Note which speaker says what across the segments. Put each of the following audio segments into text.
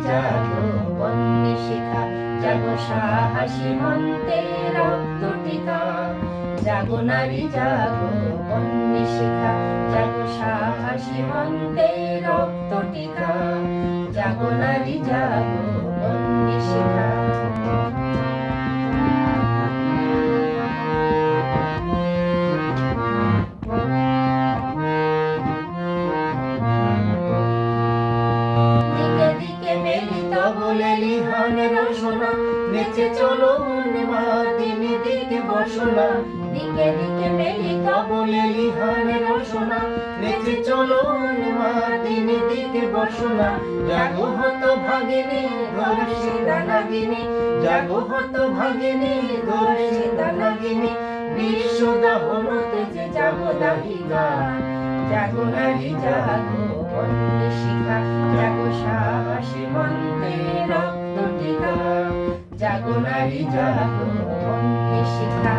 Speaker 1: জাগো বন্যে শিখা, জাগো সাহসী মন্ত্রে রক্ত টিকা। জাগো নারী জাগো বন্যে শিখা, জাগো সাহসী মন্ত্রে রক্ত টিকা। জাগো নারী জাগো বন্যে শিখা। বলে লিহানের রসনা, নেচে চলো মা দিনে দিকে বসনা। দিকে দিকে মেলিত বলে লিহানের রসনা, নেচে চলো মা দিনে দিকে বসনা। জাগো হত ভাগিনী ধর্ষিতা নাগিনী, জাগো হত ভাগিনী ধর্ষিতা নাগিনী। বিশ্ব দহনতে যে জাগো দাহিকা, জাগো নারী জাগো বন্যে শিখা, জাগো সাহসী মন্ত্রে রক্ত টিকা। জাগো নারী জাগো বন্যে শিখা।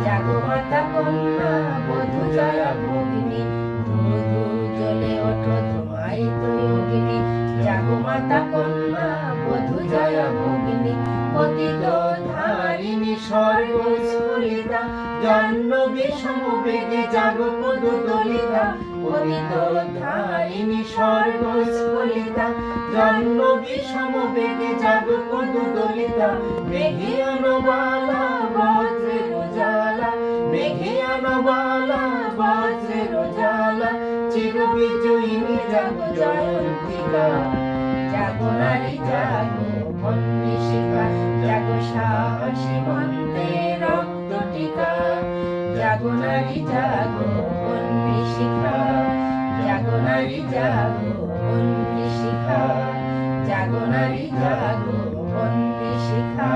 Speaker 1: জাগো মাতা কন্যা বধূ জয়া ভগিনী, ধূ জ্বলে ওঠো তোমায় যোগিনী। জাগো মাতা কন্যা বধূ জয়া ভগিনী, পতিত ধারিণী সর্বস্ফুলিতা। জাহ্নবী সমবেগে জাগো পদ দলিতা, পতিত ধারিণী সর্বস্ফুলিতা। জাহ্নবী সমবেগে জাগো পদ দলিতা। মেঘে আনবালা বজ্রের জ্বালা, মেঘে আনবালা বজ্রের জ্বালা। চির বিজয়িনী জাগো জয়ন্তিকা, জাগো নারী জাগো বন্যে শিখা, জাগো সাহসী মন্ত্রে রক্ত টিকা। জাগো নারী জাগো বন্যে শিখা, জাগো নারী জাগো বন্যে শিখা। জাগো নারী জাগো বন্যে শিখা।